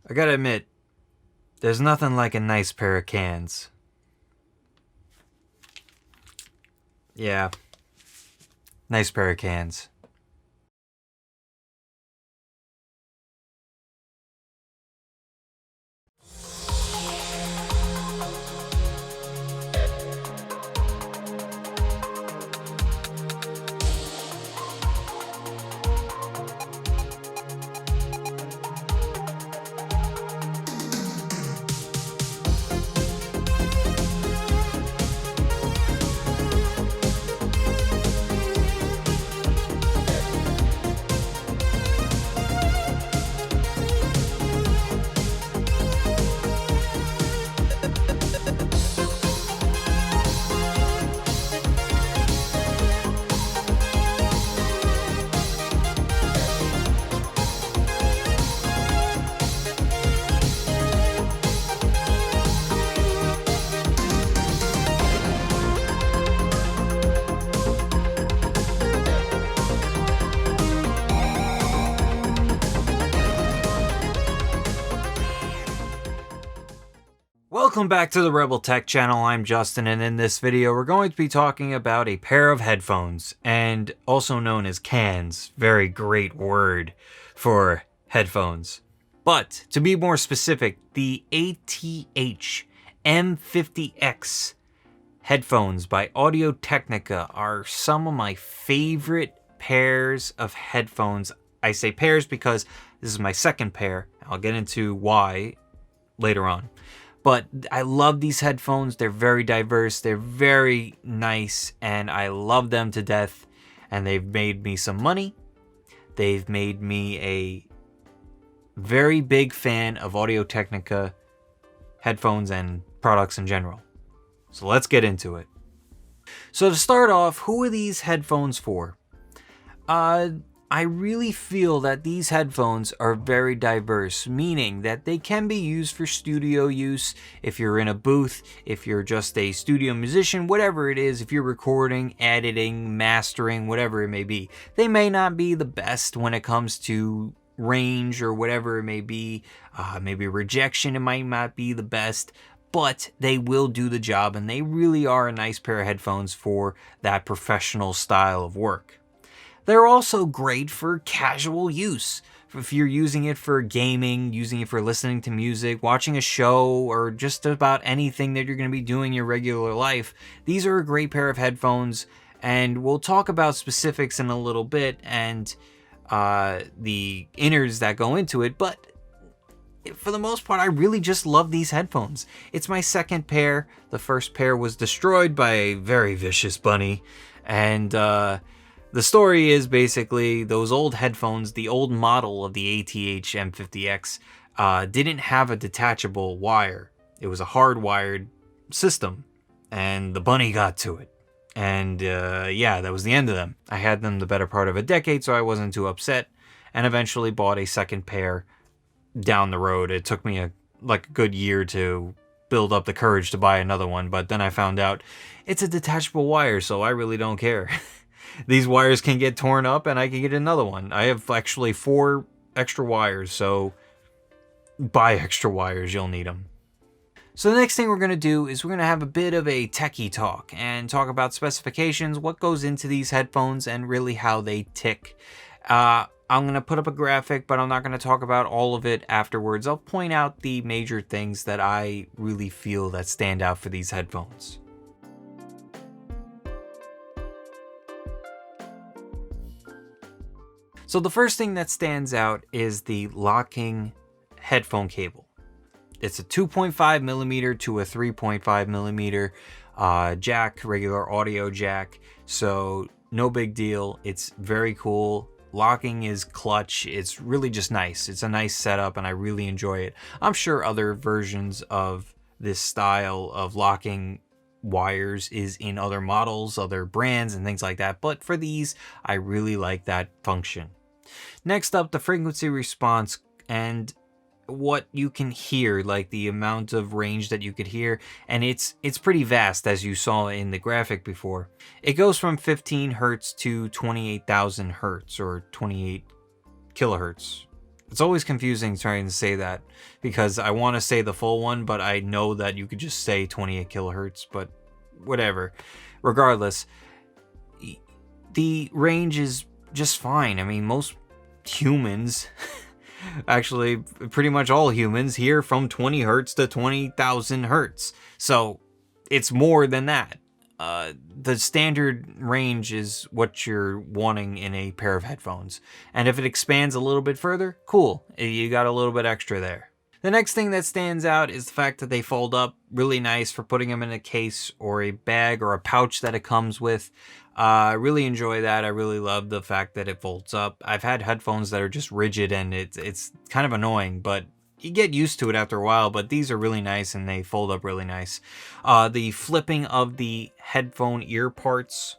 I gotta admit, there's nothing like a nice pair of cans. Yeah, nice pair of cans. Welcome back to the Rebel Tech channel. I'm Justin, and in this video we're going to be talking about a pair of headphones, and also known as cans. Very great word for headphones. But to be more specific, the ATH-M50x headphones by Audio-Technica are some of my favorite pairs of headphones. I say pairs because this is my second pair. I'll get into why later on. But I love these headphones. They're very diverse, they're very nice, and I love them to death. And they've made me some money. They've made me a very big fan of Audio-Technica headphones and products in general. So let's get into it. So to start off, who are these headphones for? I really feel that these headphones are very diverse, meaning that they can be used for studio use, if you're in a booth, if you're just a studio musician, whatever it is, if you're recording, editing, mastering, whatever it may be. They may not be the best when it comes to range or whatever it may be, maybe rejection, it might not be the best, but they will do the job, and they really are a nice pair of headphones for that professional style of work. They're also great for casual use. If you're using it for gaming, using it for listening to music, watching a show, or just about anything that you're going to be doing in your regular life, these are a great pair of headphones, and we'll talk about specifics in a little bit and the innards that go into it, but for the most part, I really just love these headphones. It's my second pair. The first pair was destroyed by a very vicious bunny, and the story is basically those old headphones, the old model of the ATH-M50x, didn't have a detachable wire. It was a hardwired system, and the bunny got to it. And yeah, that was the end of them. I had them the better part of a decade, so I wasn't too upset, and eventually bought a second pair down the road. It took me a good year to build up the courage to buy another one, but then I found out it's a detachable wire, so I really don't care. These wires can get torn up and I can get another one. I have actually 4 extra wires, so buy extra wires, you'll need them. So the next thing we're going to do is we're going to have a bit of a techie talk and talk about specifications, what goes into these headphones, and really how they tick. I'm going to put up a graphic, but I'm not going to talk about all of it afterwards. I'll point out the major things that I really feel that stand out for these headphones. So the first thing that stands out is the locking headphone cable. It's a 2.5mm to a 3.5mm jack, regular audio jack, so no big deal. It's very cool. Locking is clutch. It's really just nice. It's a nice setup, and I really enjoy it. I'm sure other versions of this style of locking wires is in other models, other brands, and things like that, but for these, I really like that function. Next up, the frequency response and what you can hear, like the amount of range that you could hear, and it's pretty vast, as you saw in the graphic before. It goes from 15 hertz to 28,000 hertz, or 28 kilohertz. It's always confusing trying to say that because I want to say the full one, but I know that you could just say 28 kilohertz, but whatever. Regardless, the range is just fine. I mean, most humans, actually pretty much all humans, hear from 20 hertz to 20,000 hertz. So it's more than that. The standard range is what you're wanting in a pair of headphones. And if it expands a little bit further, cool. You got a little bit extra there. The next thing that stands out is the fact that they fold up really nice for putting them in a case or a bag or a pouch that it comes with. I really enjoy that. I really love the fact that it folds up. I've had headphones that are just rigid and it's kind of annoying, but you get used to it after a while, but these are really nice and they fold up really nice. The flipping of the headphone ear parts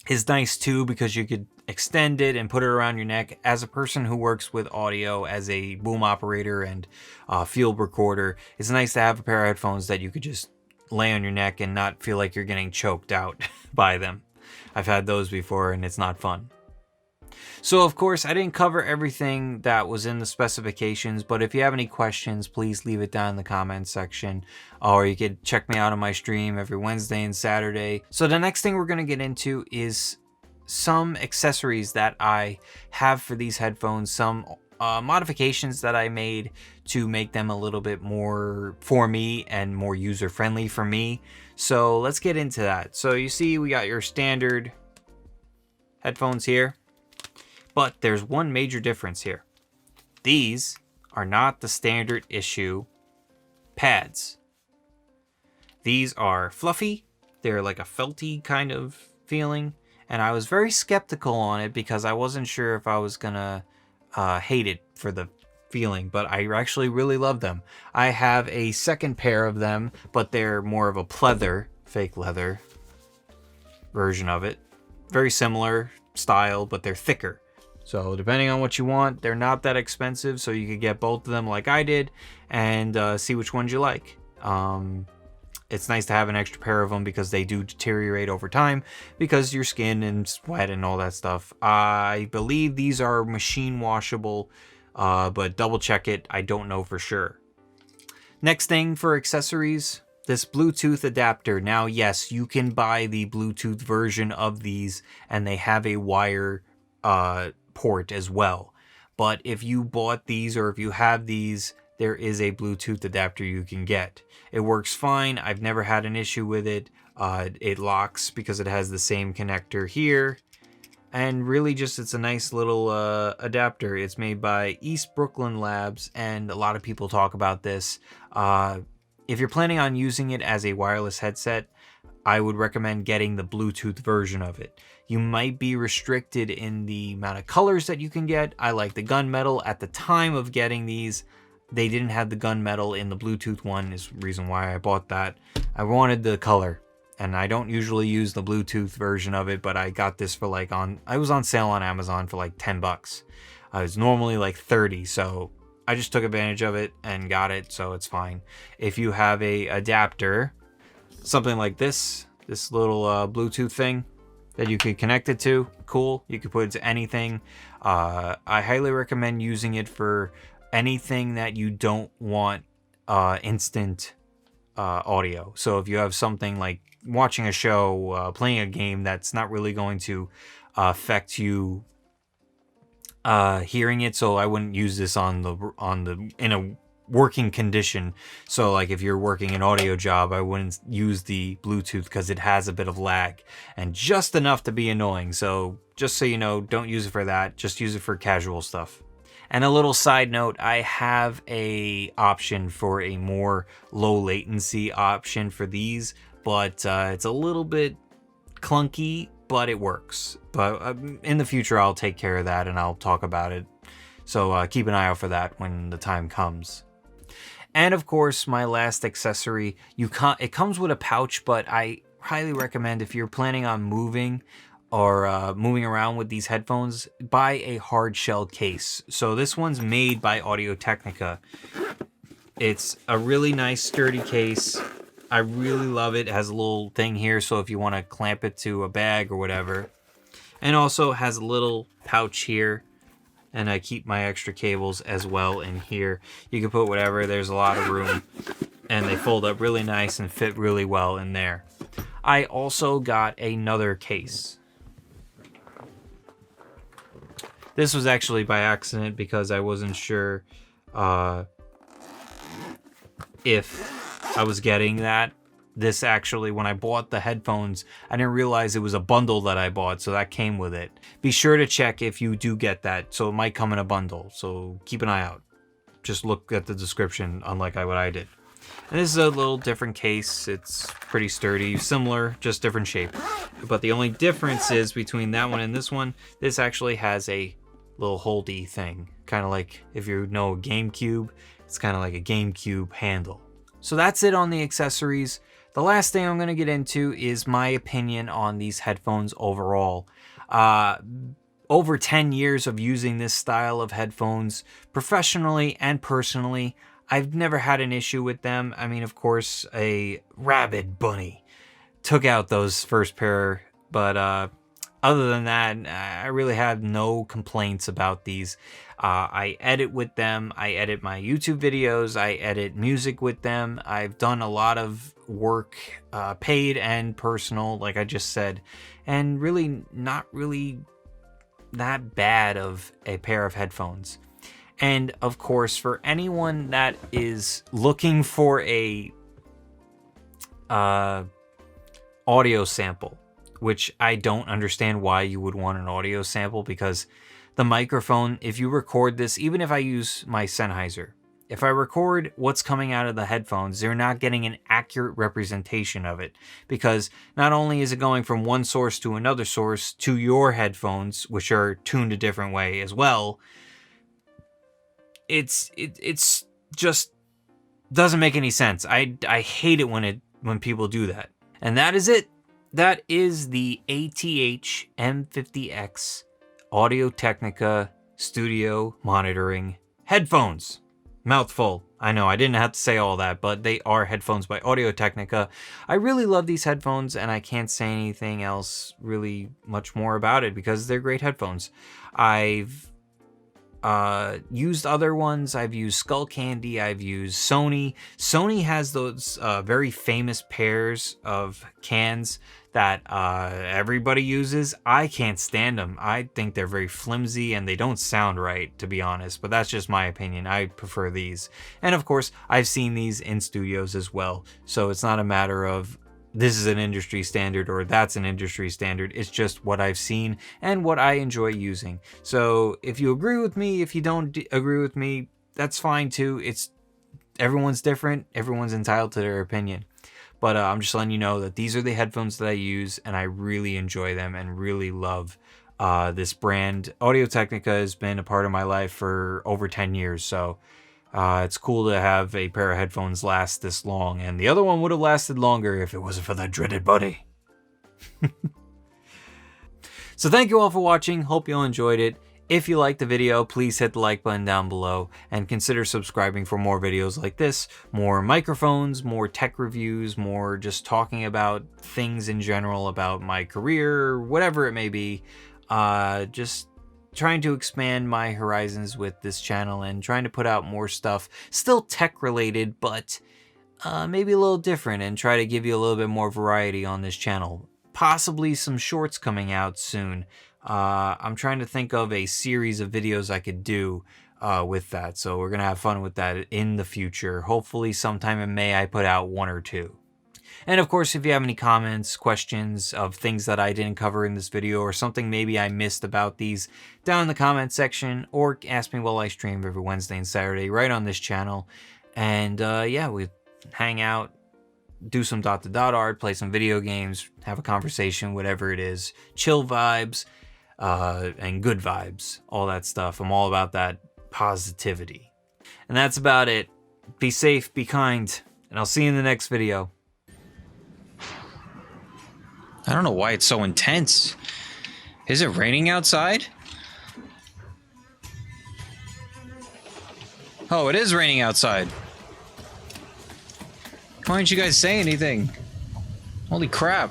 is nice too because you could extend it and put it around your neck. As a person who works with audio as a boom operator and field recorder, it's nice to have a pair of headphones that you could just lay on your neck and not feel like you're getting choked out by them. I've had those before and it's not fun. So of course, I didn't cover everything that was in the specifications, but if you have any questions, please leave it down in the comments section, or you could check me out on my stream every Wednesday and Saturday. So the next thing we're going to get into is some accessories that I have for these headphones, some modifications that I made to make them a little bit more for me and more user-friendly for me. So let's get into that. So you see we got your standard headphones here. But there's one major difference here. These are not the standard issue pads. These are fluffy. They're like a felty kind of feeling. And I was very skeptical on it because I wasn't sure if I was gonna hate it for the feeling, but I actually really love them. I have a second pair of them, but they're more of a pleather, fake leather version of it. Very similar style, but they're thicker. So depending on what you want, they're not that expensive, so you could get both of them like I did and see which ones you like. It's nice to have an extra pair of them because they do deteriorate over time because your skin and sweat and all that stuff. I believe these are machine washable, but double check it. I don't know for sure. Next thing for accessories, this Bluetooth adapter. Now, yes, you can buy the Bluetooth version of these and they have a wire port as well, but if you bought these or if you have these, there is a Bluetooth adapter you can get. It works fine. I've never had an issue with it. It locks because it has the same connector here, and really just it's a nice little adapter. It's made by East Brooklyn Labs, and a lot of people talk about this. If you're planning on using it as a wireless headset, I would recommend getting the Bluetooth version of it. You might be restricted in the amount of colors that you can get. I like the gunmetal. At the time of getting these, they didn't have the gunmetal in the Bluetooth one, is the reason why I bought that. I wanted the color, and I don't usually use the Bluetooth version of it, but I got this for like I was on sale on Amazon for like 10 bucks. I was normally like 30, so I just took advantage of it and got it, so it's fine. If you have a adapter, something like this little Bluetooth thing that you could connect it to, cool. You could put it to anything. I highly recommend using it for anything that you don't want instant audio. So if you have something like watching a show, playing a game that's not really going to affect you hearing it, so I wouldn't use this in a working condition. So like if you're working an audio job, I wouldn't use the Bluetooth because it has a bit of lag and just enough to be annoying. So just so you know, don't use it for that. Just use it for casual stuff. And a little side note, I have a option for a more low latency option for these, but it's a little bit clunky, but it works. But in the future, I'll take care of that and I'll talk about it. So keep an eye out for that when the time comes. And of course, my last accessory, it comes with a pouch, but I highly recommend if you're planning on moving or moving around with these headphones, buy a hard shell case. So this one's made by Audio Technica. It's a really nice sturdy case. I really love it. It has a little thing here, so if you want to clamp it to a bag or whatever. And also has a little pouch here And I keep my extra cables as well in here. You can put whatever, there's a lot of room. And they fold up really nice and fit really well in there. I also got another case. This was actually by accident because I wasn't sure if I was getting that. This actually, when I bought the headphones, I didn't realize it was a bundle that I bought, so that came with it. Be sure to check if you do get that, so it might come in a bundle, so keep an eye out. Just look at the description, unlike what I did. And this is a little different case. It's pretty sturdy, similar, just different shape. But the only difference is between that one and this one, this actually has a little holdy thing. Kind of like, if you know a GameCube, it's kind of like a GameCube handle. So that's it on the accessories. The last thing I'm going to get into is my opinion on these headphones overall. Over 10 years of using this style of headphones, professionally and personally, I've never had an issue with them. I mean, of course, a rabid bunny took out those first pair, but other than that, I really have no complaints about these. I edit with them. I edit my YouTube videos. I edit music with them. I've done a lot of work, paid and personal, like I just said, and really not really that bad of a pair of headphones. And of course, for anyone that is looking for a audio sample, which I don't understand why you would want an audio sample, because the microphone, if you record this, even if I use my Sennheiser, if I record what's coming out of the headphones, they're not getting an accurate representation of it, because not only is it going from one source to another source to your headphones, which are tuned a different way as well, it's just doesn't make any sense. I hate it when people do that. And that is it. That is the ATH-M50x Audio-Technica Studio Monitoring Headphones. Mouthful. I know, I didn't have to say all that, but they are headphones by Audio-Technica. I really love these headphones, and I can't say anything else really much more about it because they're great headphones. I've used other ones. I've used Skull Candy. I've used Sony. Sony has those very famous pairs of cans that everybody uses. I can't stand them. I think they're very flimsy and they don't sound right, to be honest, but that's just my opinion. I prefer these. And of course, I've seen these in studios as well, so it's not a matter of this is an industry standard or that's an industry standard. It's just what I've seen and what I enjoy using. So if you agree with me, if you don't agree with me, that's fine too. Everyone's different. Everyone's entitled to their opinion. But I'm just letting you know that these are the headphones that I use, and I really enjoy them and really love this brand. Audio-Technica has been a part of my life for over 10 years, so it's cool to have a pair of headphones last this long, and the other one would have lasted longer if it wasn't for that dreaded buddy. So thank you all for watching. Hope you all enjoyed it. If you liked the video, please hit the like button down below and consider subscribing for more videos like this, more microphones, more tech reviews, more just talking about things in general about my career, whatever it may be. Just trying to expand my horizons with this channel and trying to put out more stuff, still tech related, but maybe a little different, and try to give you a little bit more variety on this channel. Possibly some shorts coming out soon. I'm trying to think of a series of videos I could do with that, so we're gonna have fun with that in the future. Hopefully sometime in May I put out 1 or 2. And of course, if you have any comments, questions of things that I didn't cover in this video, or something maybe I missed about these, down in the comment section, or ask me while I stream every Wednesday and Saturday right on this channel. And yeah, we hang out, do some dot-to-dot art, play some video games, have a conversation, whatever it is. Chill vibes. And good vibes, all that stuff. I'm all about that positivity. And that's about it. Be safe, be kind, and I'll see you in the next video. I don't know why it's so intense. Is it raining outside? Oh, it is raining outside. Why didn't you guys say anything? Holy crap.